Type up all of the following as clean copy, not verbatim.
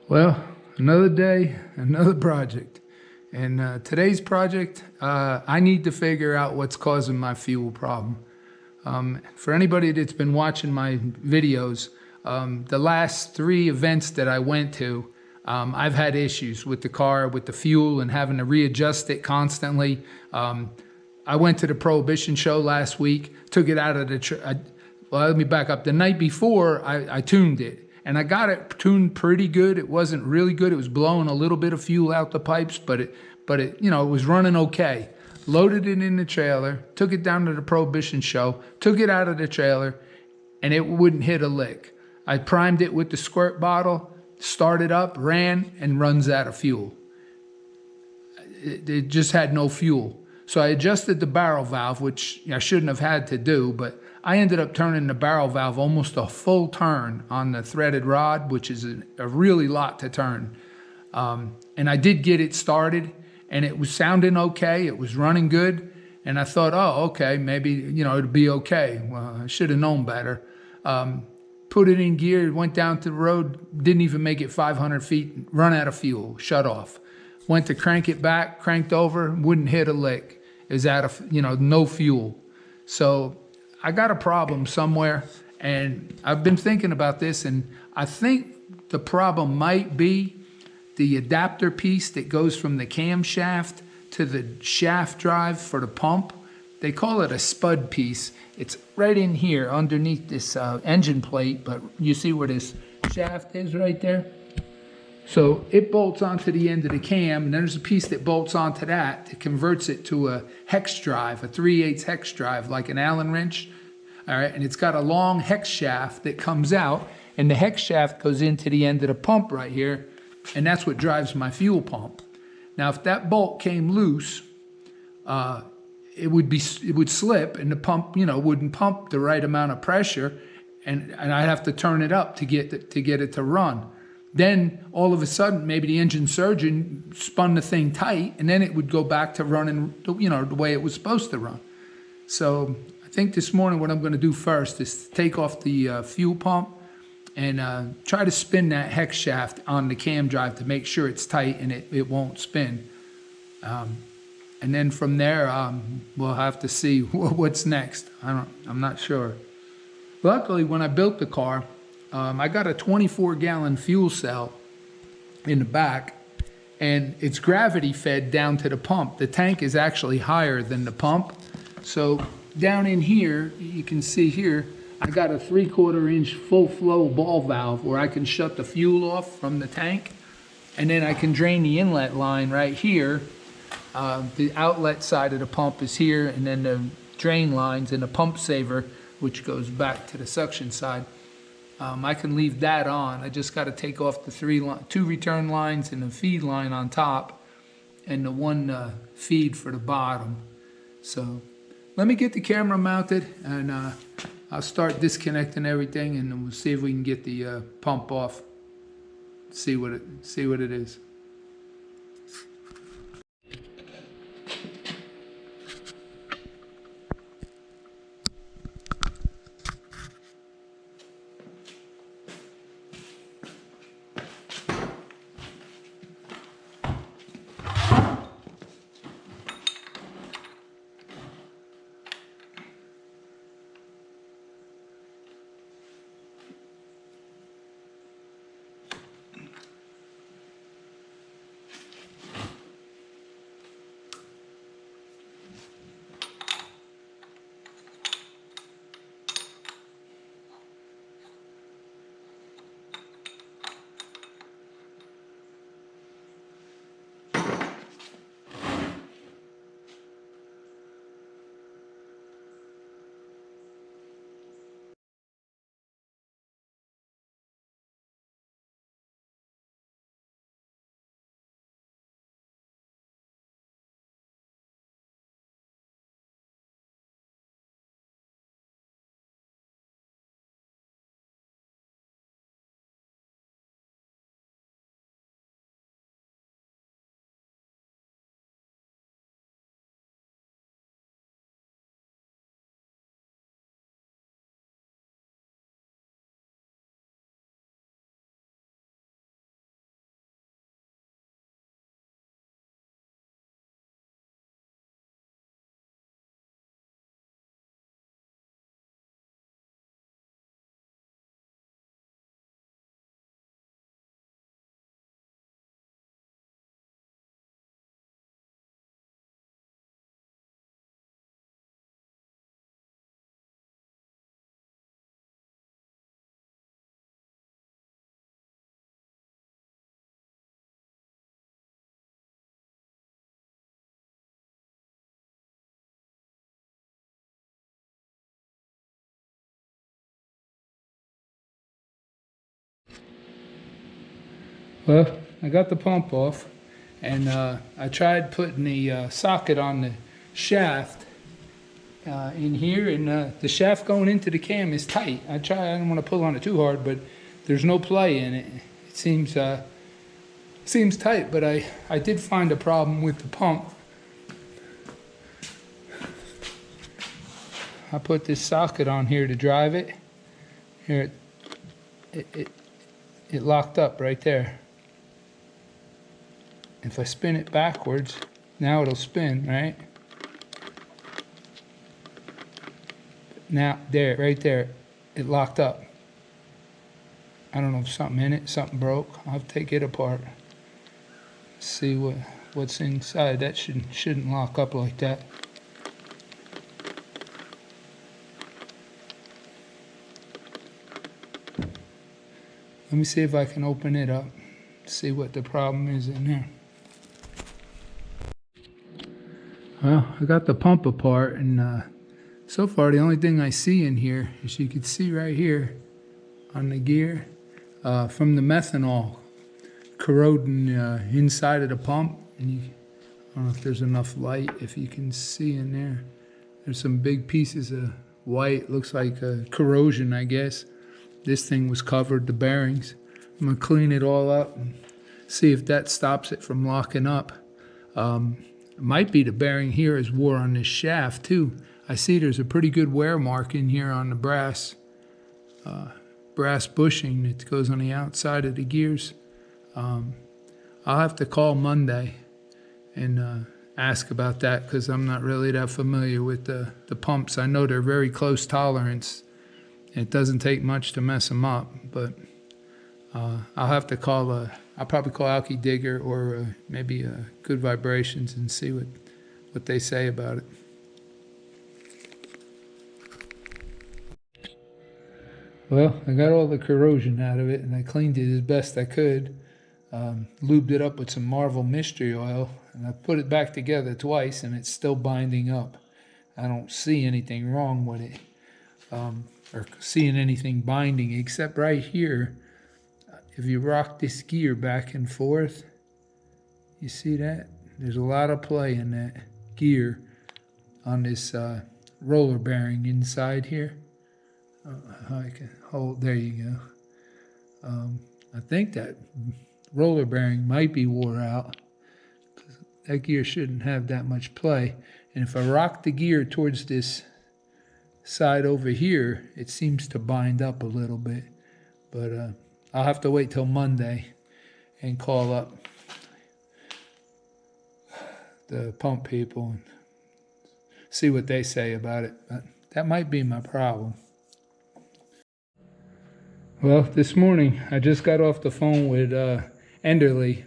Well, another day, another project. And today's project, I need to figure out what's causing my fuel problem. For anybody that's been watching my videos, the last 3 events that I went to, I've had issues with the car, with the fuel, and having to readjust it constantly. I went to the Prohibition show last week, took it out of the, well, let me back up. The night before, I tuned it. And I got it tuned pretty good. It wasn't really good. It was blowing a little bit of fuel out the pipes, but it was running okay. Loaded it in the trailer, took it down to the Prohibition show, took it out of the trailer, and it wouldn't hit a lick. I primed it with the squirt bottle, started up, ran, and runs out of fuel. It just had no fuel. So I adjusted the barrel valve, which I shouldn't have had to do, but I ended up turning the barrel valve almost a full turn on the threaded rod, which is a really lot to turn. And I did get it started, and it was sounding okay. It was running good. And I thought, oh, okay, maybe, it'll be okay. Well, I should have known better. Put it in gear, went down to the road, didn't even make it 500 feet, run out of fuel, shut off. Went to crank it back, cranked over, wouldn't hit a lick. It was out of, no fuel. So I got a problem somewhere, and I've been thinking about this, and I think the problem might be the adapter piece that goes from the camshaft to the shaft drive for the pump. They call it a spud piece. It's right in here underneath this engine plate, but you see where this shaft is right there? So it bolts onto the end of the cam, and then there's a piece that bolts onto that converts it to a hex drive, a 3/8 hex drive, like an Allen wrench. All right, and it's got a long hex shaft that comes out, and the hex shaft goes into the end of the pump right here, and that's what drives my fuel pump. Now, if that bolt came loose, it would slip, and the pump, wouldn't pump the right amount of pressure, and I'd have to turn it up to get it to run. Then all of a sudden, maybe the engine surgeon spun the thing tight, and then it would go back to running, the way it was supposed to run. So I think this morning what I'm going to do first is take off the fuel pump and try to spin that hex shaft on the cam drive to make sure it's tight and it won't spin. And then from there, we'll have to see what's next. I'm not sure. Luckily, when I built the car, I got a 24-gallon fuel cell in the back, and it's gravity fed down to the pump. The tank is actually higher than the pump. So down in here, you can see here, I got a 3/4 inch full flow ball valve where I can shut the fuel off from the tank, and then I can drain the inlet line right here. The outlet side of the pump is here, and then the drain lines and the pump saver, which goes back to the suction side. I can leave that on. I just got to take off the 2 return lines and the feed line on top, and the 1 feed for the bottom. So let me get the camera mounted, and I'll start disconnecting everything, and then we'll see if we can get the pump off. See what it is. Well, I got the pump off, and I tried putting the socket on the shaft in here, and the shaft going into the cam is tight. I don't want to pull on it too hard, but there's no play in it. It seems tight, but I did find a problem with the pump. I put this socket on here to drive it. Here, it locked up right there. If I spin it backwards, now it'll spin, right? Now, there, right there, it locked up. I don't know if something in it, something broke. I'll have to take it apart. See what's inside. That shouldn't lock up like that. Let me see if I can open it up, see what the problem is in there. Well, I got the pump apart, and so far the only thing I see in here is, you can see right here on the gear, from the methanol corroding inside of the pump. And I don't know if there's enough light, if you can see in there. There's some big pieces of white, looks like corrosion, I guess. This thing was covered, the bearings. I'm gonna clean it all up and see if that stops it from locking up. It might be the bearing here is wore on this shaft too. I see there's a pretty good wear mark in here on the brass bushing that goes on the outside of the gears. I'll have to call Monday and ask about that, because I'm not really that familiar with the pumps. I know they're very close tolerance. It doesn't take much to mess them up, but I'll have to call I'll probably call Alky Digger or maybe Good Vibrations and see what they say about it. Well, I got all the corrosion out of it, and I cleaned it as best I could. Lubed it up with some Marvel Mystery Oil, and I put it back together twice, and it's still binding up. I don't see anything wrong with it, or seeing anything binding, except right here. If you rock this gear back and forth, you see that? There's a lot of play in that gear on this roller bearing inside here. I can hold, there you go. I think that roller bearing might be wore out. That gear shouldn't have that much play. And if I rock the gear towards this side over here, it seems to bind up a little bit. But I'll have to wait till Monday and call up the pump people and see what they say about it. But that might be my problem. Well, this morning I just got off the phone with Enderly,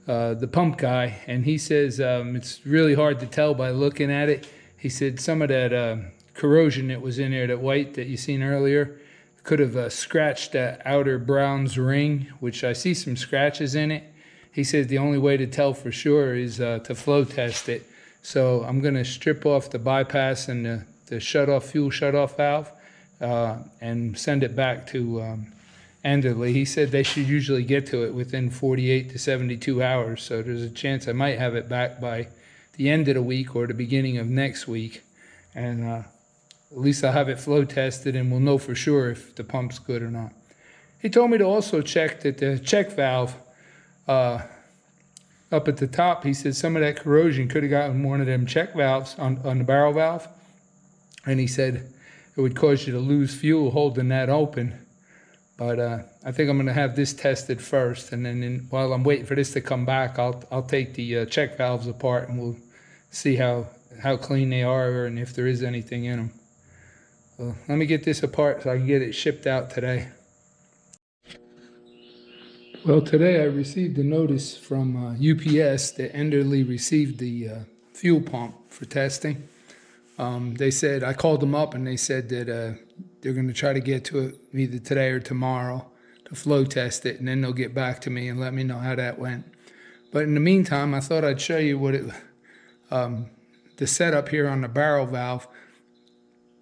the pump guy, and he says it's really hard to tell by looking at it. He said some of that corrosion that was in there, that white that you seen earlier, could have scratched that outer bronze ring, which I see some scratches in it. He said the only way to tell for sure is to flow test it. So I'm going to strip off the bypass and the fuel shut-off valve and send it back to Enderly. He said they should usually get to it within 48 to 72 hours. So there's a chance I might have it back by the end of the week or the beginning of next week. And at least I'll have it flow tested, and we'll know for sure if the pump's good or not. He told me to also check that the check valve up at the top, he said some of that corrosion could have gotten one of them check valves on the barrel valve. And he said it would cause you to lose fuel holding that open. But I think I'm going to have this tested first, and then while I'm waiting for this to come back, I'll take the check valves apart, and we'll see how clean they are and if there is anything in them. Well, let me get this apart so I can get it shipped out today. Well, today I received a notice from UPS that Enderly received the fuel pump for testing. They said, I called them up and they said that they're going to try to get to it either today or tomorrow to flow test it, and then they'll get back to me and let me know how that went. But in the meantime, I thought I'd show you what the setup here on the barrel valve.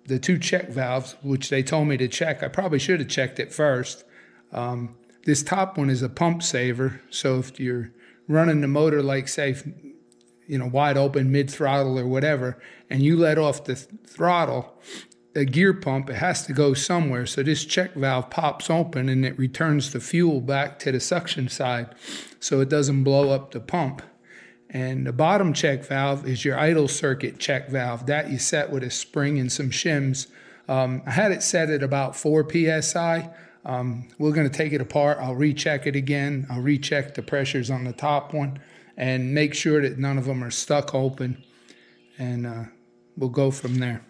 The two check valves, which they told me to check, I probably should have checked it first. this top one is a pump saver. So if you're running the motor, like say, wide open, mid-throttle or whatever, and you let off the throttle, the gear pump, it has to go somewhere. So this check valve pops open and it returns the fuel back to the suction side so it doesn't blow up the pump. And the bottom check valve is your idle circuit check valve. That you set with a spring and some shims. I had it set at about 4 psi. We're going to take it apart. I'll recheck it again. I'll recheck the pressures on the top one and make sure that none of them are stuck open. And we'll go from there.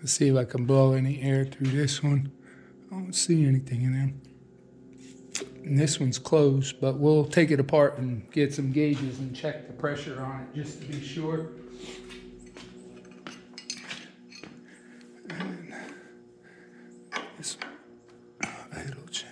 Let's see if I can blow any air through this one. I don't see anything in there. And this one's closed, but we'll take it apart and get some gauges and check the pressure on it just to be sure. And this idle check.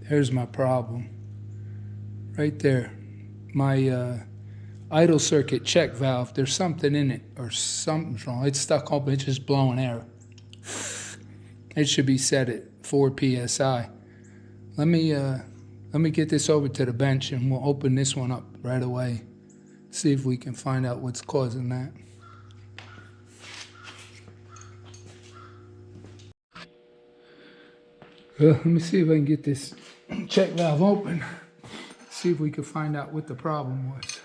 Here's my problem. Right there. My idle circuit check valve, there's something in it or something's wrong. It's stuck open, it's just blowing air. It should be set at 4 psi. Let me get this over to the bench and we'll open this one up right away. See if we can find out what's causing that. Let me see if I can get this check valve open. See if we can find out what the problem was.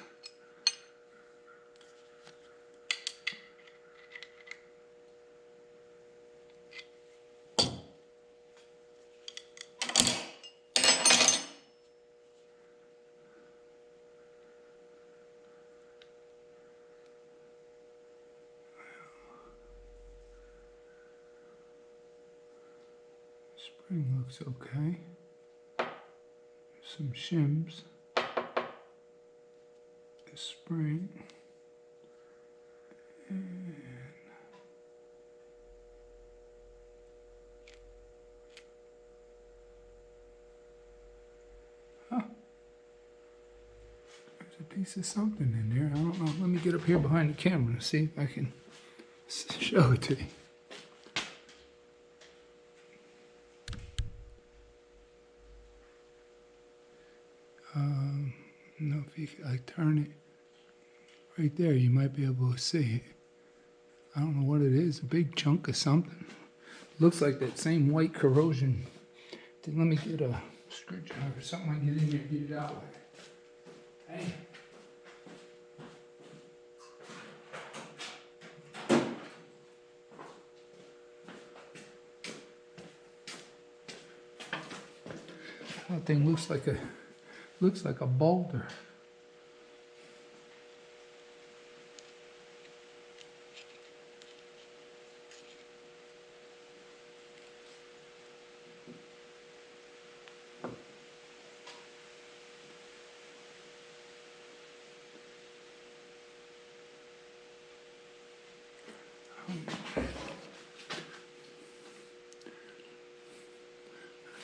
Spring looks okay. Some shims. The spring. And there's a piece of something in there. I don't know. Let me get up here behind the camera and see if I can show it to you. No, if I turn it right there, you might be able to see it. I don't know what it is, a big chunk of something. Looks like that same white corrosion. Then let me get a screwdriver or something I can get in here and get it out with. Hey. That thing looks like a boulder.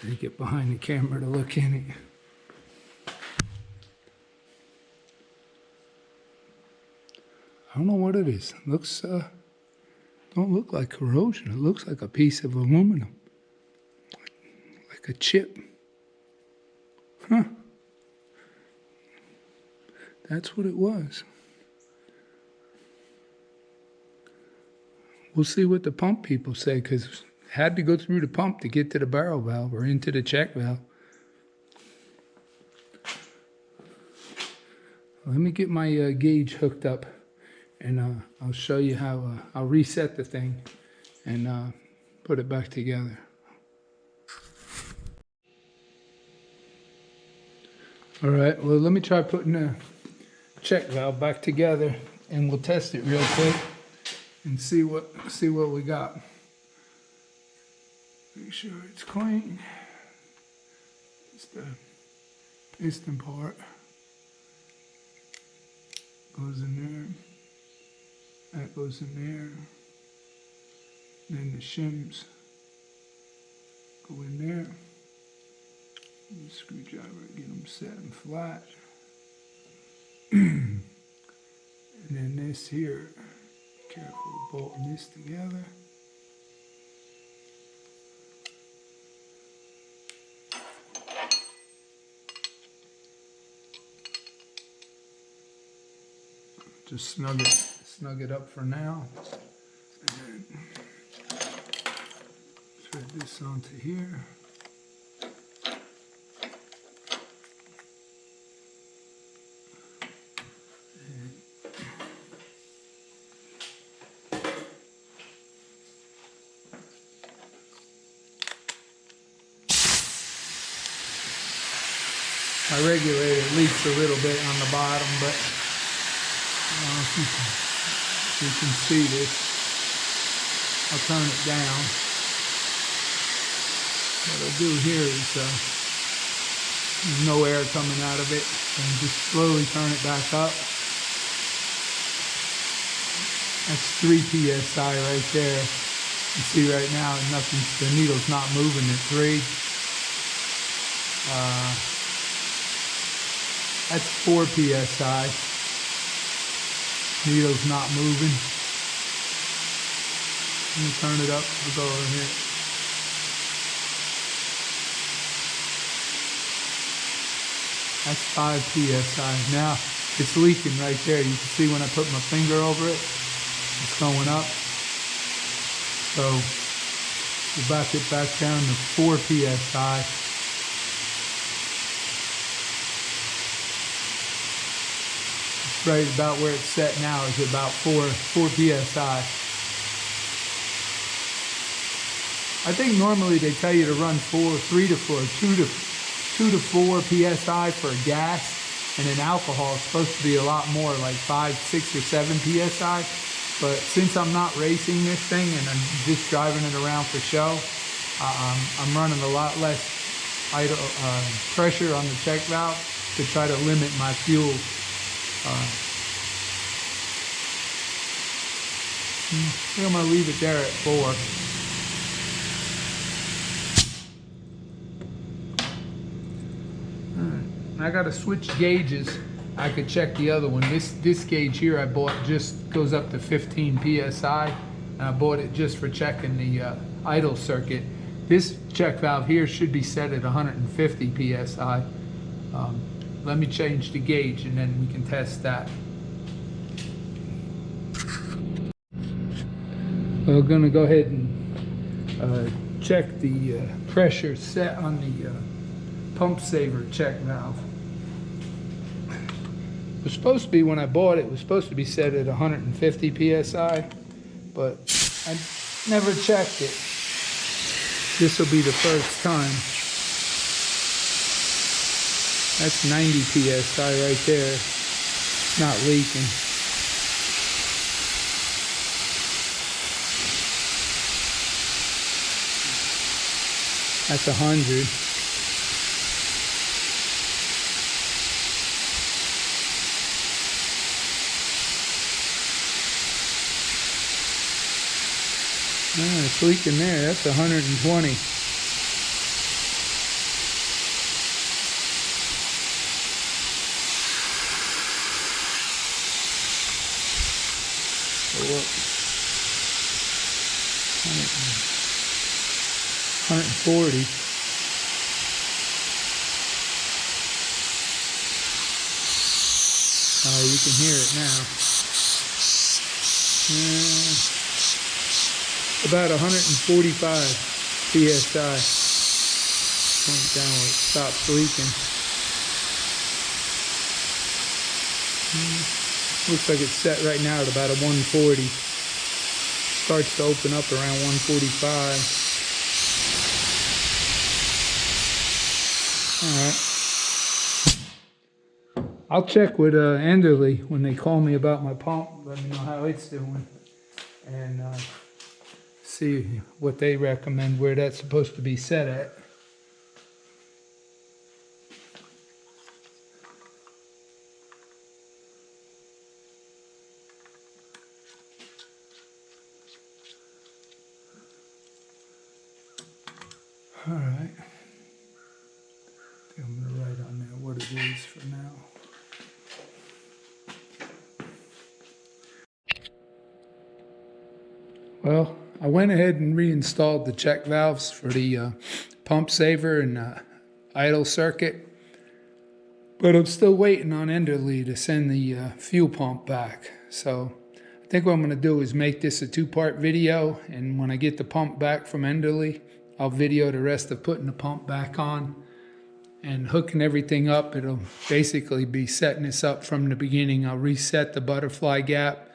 I need to get behind the camera to look in it. I don't know what it is. It looks, don't look like corrosion. It looks like a piece of aluminum. Like a chip. Huh. That's what it was. We'll see what the pump people say, because had to go through the pump to get to the barrel valve or into the check valve. Let me get my gauge hooked up, and I'll show you how I'll reset the thing and put it back together. All right, well, let me try putting the check valve back together, and we'll test it real quick and see what we got. Make sure it's clean. It's the piston part. Goes in there. That goes in there. Then the shims go in there. Use a screwdriver to get them set and flat. And then this here, careful bolting this together. Just snug it up for now. And then thread this onto here. My regulator leaks a little bit on the bottom, but I don't know if you can see this. I'll turn it down. What I'll do here is there's no air coming out of it, and just slowly turn it back up. That's 3 psi right there. You see right now the needle's not moving at 3. That's 4 psi. Needle's not moving. Let me turn it up. We'll go over here. That's 5 psi. Now it's leaking right there. You can see when I put my finger over it, it's going up. So we'll back it back down to 4 psi. Right about where it's set now is about 4 psi. I think normally they tell you to run 3 to 4, 2 to 4 psi for gas, and in alcohol it's supposed to be a lot more, like 5, 6, or 7 psi. But since I'm not racing this thing and I'm just driving it around for show, I'm running a lot less idle pressure on the check valve to try to limit my fuel. I'm going to leave it there at 4. I got to switch gauges. I could check the other one. This gauge here I bought just goes up to 15 psi, and I bought it just for checking the idle circuit. This check valve here should be set at 150 psi. Let me change the gauge and then we can test that. We're going to go ahead and check the pressure set on the pump saver check valve. It was supposed to be, when I bought it, it was supposed to be set at 150 psi, but I never checked it. This will be the first time. That's 90 psi right there. It's not leaking. That's 100. It's leaking there. That's 120. So what? 140. Oh, you can hear it now. about 145 psi. Point down where it stops leaking. Looks like it's set right now at about a 140. Starts to open up around 145. All right. I'll check with Enderly when they call me about my pump. Let me know how it's doing, and see what they recommend where that's supposed to be set at. All right. I think I'm going to write on there what it is for now. Well, I went ahead and reinstalled the check valves for the pump saver and idle circuit, but I'm still waiting on Enderly to send the fuel pump back. So I think what I'm going to do is make this a two-part video, and when I get the pump back from Enderly, I'll video the rest of putting the pump back on and hooking everything up. It'll basically be setting this up from the beginning. I'll reset the butterfly gap,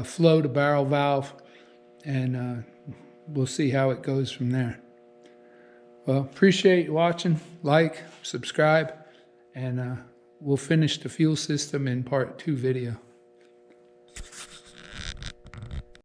flow the barrel valve, and we'll see how it goes from there. Well, appreciate you watching. Like, subscribe, and we'll finish the fuel system in part 2 video.